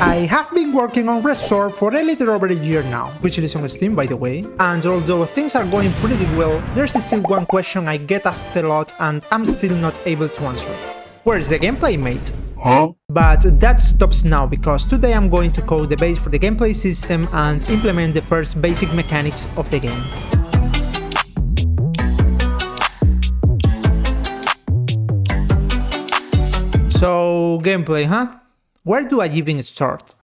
I have been working on Resttore for a little over a year now, which is on Steam by the way, and although things are going pretty well, there's still one question I get asked a lot and I'm still not able to answer. Where's the gameplay, mate? Huh? But that stops now because today I'm going to code the base for the gameplay system and implement the first basic mechanics of the game. So, gameplay, huh? Where do I even start?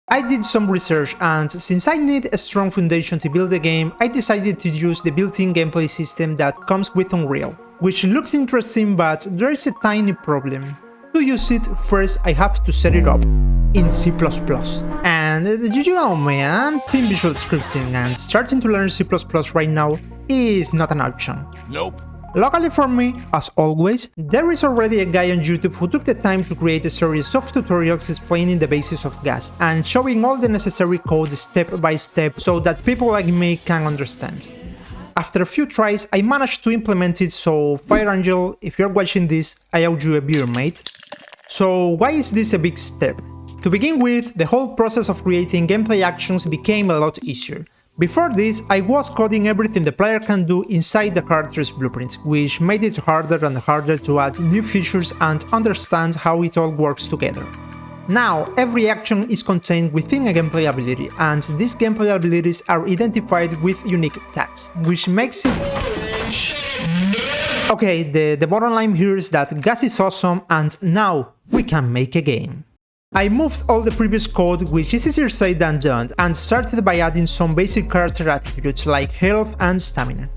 I did some research and since I need a strong foundation to build the game, I decided to use the built-in gameplay system that comes with Unreal, which looks interesting but there is a tiny problem. To use it, first I have to set it up in C++. And you know me, I'm team visual scripting and starting to learn C++ right now is not an option. Nope. Luckily for me, as always, there is already a guy on YouTube who took the time to create a series of tutorials explaining the basics of gas and showing all the necessary code step by step so that people like me can understand. After a few tries, I managed to implement it, so Fire Angel, if you're watching this, I owe you a beer, mate. So why is this a big step? To begin with, the whole process of creating gameplay actions became a lot easier. Before this, I was coding everything the player can do inside the character's blueprint, which made it harder and harder to add new features and understand how it all works together. Now, every action is contained within a gameplay ability, and these gameplay abilities are identified with unique tags, which makes it... Okay, the bottom line here is that gas is awesome and now we can make a game. I moved all the previous code, which is easier said than done, and started by adding some basic character attributes like health and stamina.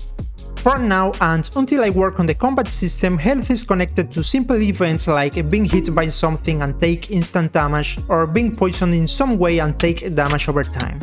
For now, and until I work on the combat system, health is connected to simple events like being hit by something and take instant damage, or being poisoned in some way and take damage over time.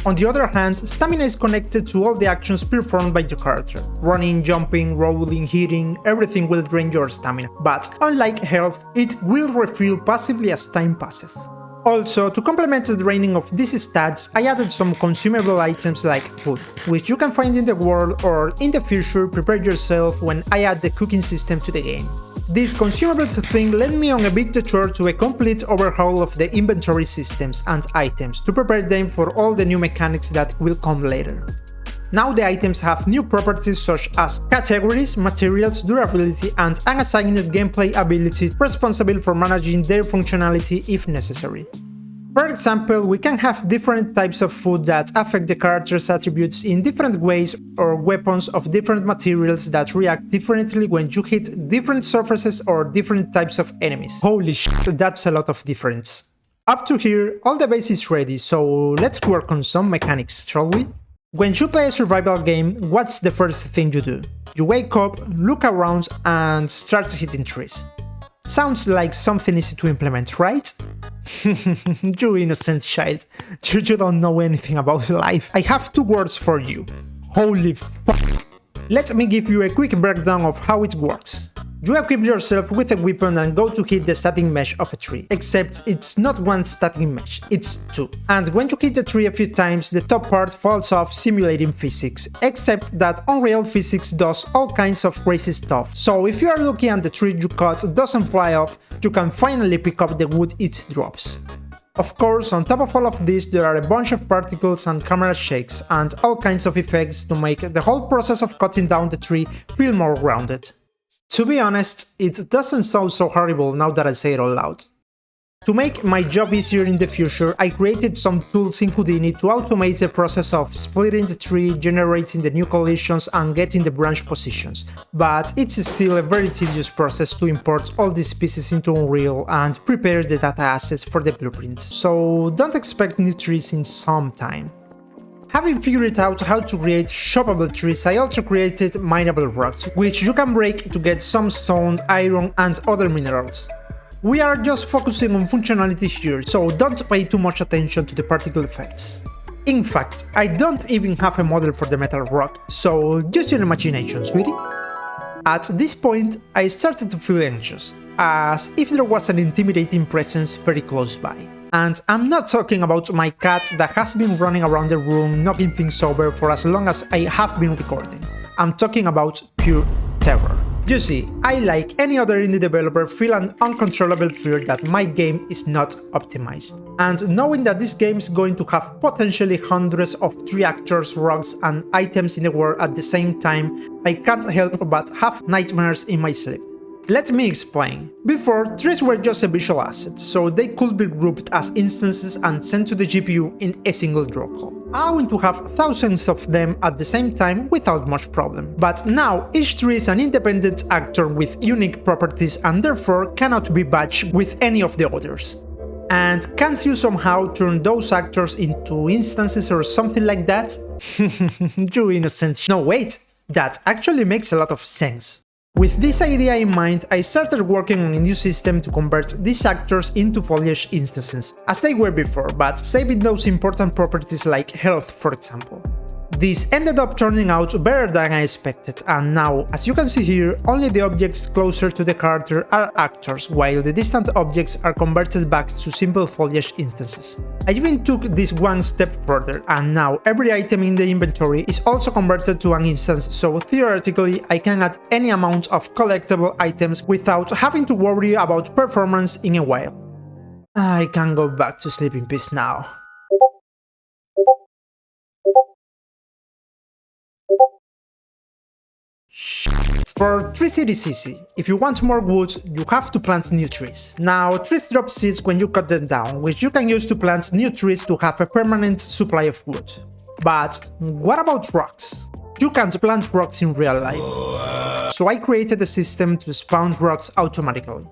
On the other hand, stamina is connected to all the actions performed by the character. Running, jumping, rolling, hitting, everything will drain your stamina, but unlike health, it will refill passively as time passes. Also, to complement the draining of these stats, I added some consumable items like food, which you can find in the world or in the future prepare yourself when I add the cooking system to the game. This consumables thing led me on a big detour to a complete overhaul of the inventory systems and items to prepare them for all the new mechanics that will come later. Now the items have new properties such as categories, materials, durability, and an assigned gameplay ability responsible for managing their functionality if necessary. For example, we can have different types of food that affect the character's attributes in different ways, or weapons of different materials that react differently when you hit different surfaces or different types of enemies. Holy shit, that's a lot of difference. Up to here, all the base is ready, so let's work on some mechanics, shall we? When you play a survival game, what's the first thing you do? You wake up, look around, and start hitting trees. Sounds like something easy to implement, right? You innocent child, you don't know anything about life. I have two words for you. Holy fuck. Let me give you a quick breakdown of how it works. You equip yourself with a weapon and go to hit the static mesh of a tree, except it's not one static mesh, it's two. And when you hit the tree a few times, the top part falls off simulating physics, except that Unreal Physics does all kinds of crazy stuff. So if you are lucky and the tree you cut doesn't fly off, you can finally pick up the wood it drops. Of course, on top of all of this, there are a bunch of particles and camera shakes and all kinds of effects to make the whole process of cutting down the tree feel more grounded. To be honest, it doesn't sound so horrible now that I say it out loud. To make my job easier in the future, I created some tools in Houdini to automate the process of splitting the tree, generating the new collisions and getting the branch positions, but it's still a very tedious process to import all these pieces into Unreal and prepare the data assets for the blueprint, so don't expect new trees in some time. Having figured out how to create shoppable trees, I also created mineable rocks, which you can break to get some stone, iron and other minerals. We are just focusing on functionality here, so don't pay too much attention to the particle effects. In fact, I don't even have a model for the metal rock, so use your imagination, sweetie. At this point, I started to feel anxious, as if there was an intimidating presence very close by. And I'm not talking about my cat that has been running around the room knocking things over for as long as I have been recording. I'm talking about pure terror. You see, I, like any other indie developer, feel an uncontrollable fear that my game is not optimized. And knowing that this game is going to have potentially hundreds of tree actors, rocks and items in the world at the same time, I can't help but have nightmares in my sleep. Let me explain. Before, trees were just a visual asset, so they could be grouped as instances and sent to the GPU in a single draw call, allowing to have thousands of them at the same time without much problem. But now, each tree is an independent actor with unique properties and therefore cannot be batched with any of the others. And can't you somehow turn those actors into instances or something like that? You innocent. No, wait, that actually makes a lot of sense. With this idea in mind, I started working on a new system to convert these actors into Foliage instances, as they were before, but saving those important properties like health, for example. This ended up turning out better than I expected, and now, as you can see here, only the objects closer to the character are actors, while the distant objects are converted back to simple Foliage instances. I even took this one step further, and now every item in the inventory is also converted to an instance, so theoretically I can add any amount of collectible items without having to worry about performance in a while. I can go back to sleep in peace now. For trees it is easy. If you want more wood, you have to plant new trees. Now, trees drop seeds when you cut them down, which you can use to plant new trees to have a permanent supply of wood. But what about rocks? You can't plant rocks in real life. So I created a system to spawn rocks automatically.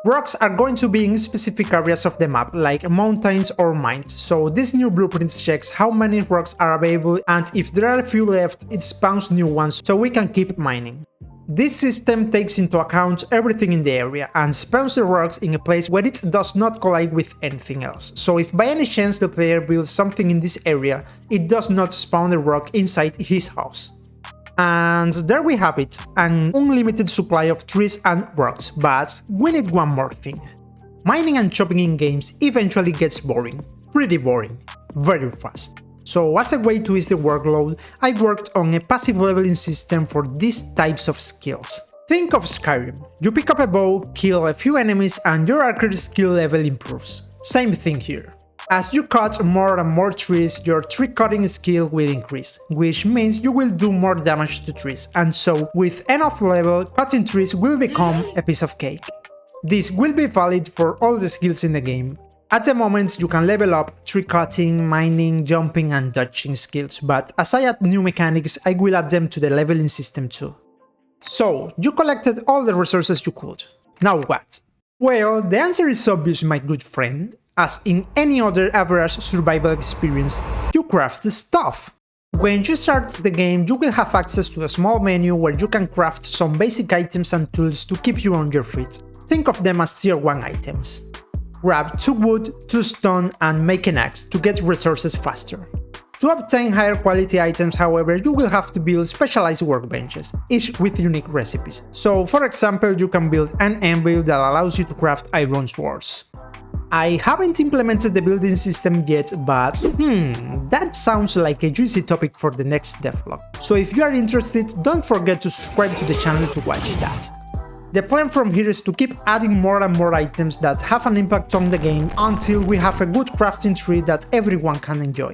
Rocks are going to be in specific areas of the map, like mountains or mines, so this new blueprint checks how many rocks are available, and if there are a few left, it spawns new ones so we can keep mining. This system takes into account everything in the area and spawns the rocks in a place where it does not collide with anything else, so if by any chance the player builds something in this area, it does not spawn the rock inside his house. And there we have it, an unlimited supply of trees and rocks, but we need one more thing. Mining and chopping in games eventually gets boring, pretty boring, very fast. So as a way to ease the workload, I worked on a passive leveling system for these types of skills. Think of Skyrim. You pick up a bow, kill a few enemies and your archery skill level improves. Same thing here. As you cut more and more trees, your tree cutting skill will increase, which means you will do more damage to trees, and so, with enough level, cutting trees will become a piece of cake. This will be valid for all the skills in the game. At the moment, you can level up tree cutting, mining, jumping and dodging skills, but as I add new mechanics, I will add them to the leveling system too. So, you collected all the resources you could. Now what? Well, the answer is obvious, my good friend. As in any other average survival experience, you craft the stuff. When you start the game, you will have access to a small menu where you can craft some basic items and tools to keep you on your feet. Think of them as tier 1 items. Grab 2 wood, 2 stone and make an axe to get resources faster. To obtain higher quality items, however, you will have to build specialized workbenches, each with unique recipes. So, for example, you can build an anvil that allows you to craft iron swords. I haven't implemented the building system yet, but that sounds like a juicy topic for the next devlog. So if you are interested, don't forget to subscribe to the channel to watch that. The plan from here is to keep adding more and more items that have an impact on the game until we have a good crafting tree that everyone can enjoy.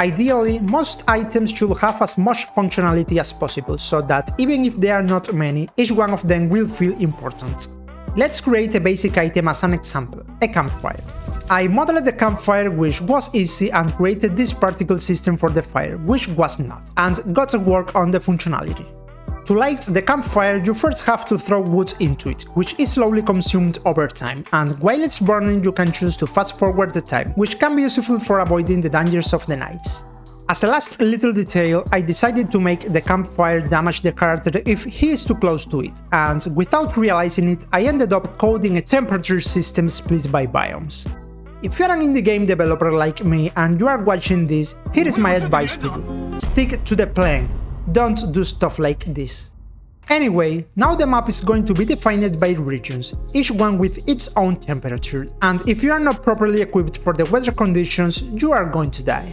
Ideally, most items should have as much functionality as possible, so that even if there are not many, each one of them will feel important. Let's create a basic item as an example, a campfire. I modeled the campfire, which was easy, and created this particle system for the fire, which was not, and got to work on the functionality. To light the campfire, you first have to throw wood into it, which is slowly consumed over time, and while it's burning you can choose to fast forward the time, which can be useful for avoiding the dangers of the nights. As a last little detail, I decided to make the campfire damage the character if he is too close to it, and without realizing it, I ended up coding a temperature system split by biomes. If you're an indie game developer like me and you are watching this, here is my advice to you. Stick to the plan, don't do stuff like this. Anyway, now the map is going to be defined by regions, each one with its own temperature, and if you are not properly equipped for the weather conditions, you are going to die.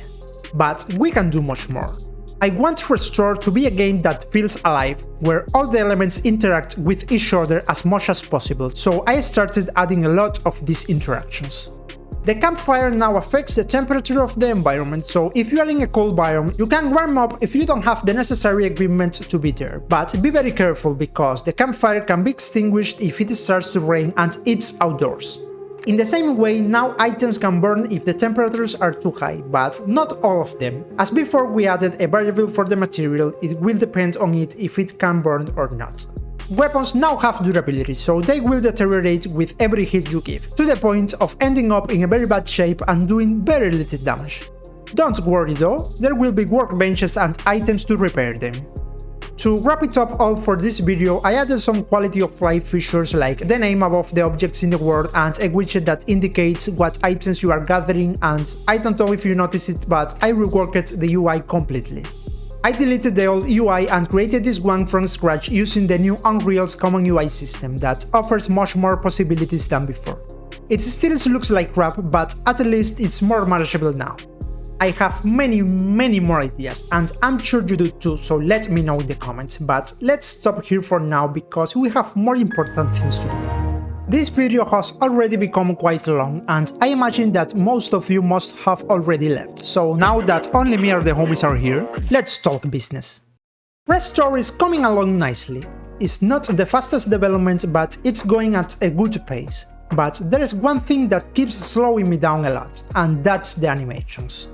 But we can do much more. I want Resttore to be a game that feels alive, where all the elements interact with each other as much as possible, so I started adding a lot of these interactions. The campfire now affects the temperature of the environment, so if you are in a cold biome, you can warm up if you don't have the necessary equipment to be there. But be very careful, because the campfire can be extinguished if it starts to rain and it's outdoors. In the same way, now items can burn if the temperatures are too high, but not all of them. As before we added a variable for the material, it will depend on it if it can burn or not. Weapons now have durability, so they will deteriorate with every hit you give, to the point of ending up in a very bad shape and doing very little damage. Don't worry though, there will be workbenches and items to repair them. To wrap it up all for this video, I added some quality of life features like the name above the objects in the world and a widget that indicates what items you are gathering, and I don't know if you noticed it, but I reworked the UI completely. I deleted the old UI and created this one from scratch using the new Unreal's common UI system that offers much more possibilities than before. It still looks like crap, but at least it's more manageable now. I have many more ideas, and I'm sure you do too, so let me know in the comments, but let's stop here for now because we have more important things to do. This video has already become quite long, and I imagine that most of you must have already left, so now that only me or the homies are here, let's talk business. Resttore is coming along nicely. It's not the fastest development, but it's going at a good pace. But there is one thing that keeps slowing me down a lot, and that's the animations.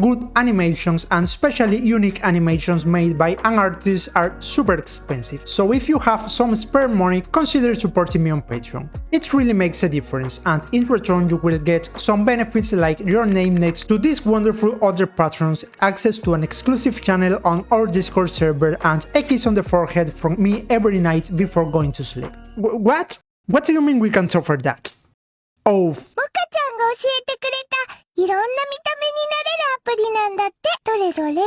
Good animations, and especially unique animations made by an artist, are super expensive, so if you have some spare money, consider supporting me on Patreon. It really makes a difference, and in return you will get some benefits like your name next to these wonderful other patrons, access to an exclusive channel on our Discord server, and a kiss on the forehead from me every night before going to sleep. What? What do you mean we can't offer that? Oh, モカちゃんが教えてくれたいろんな見た目になれるアプリなんだって。どれどれ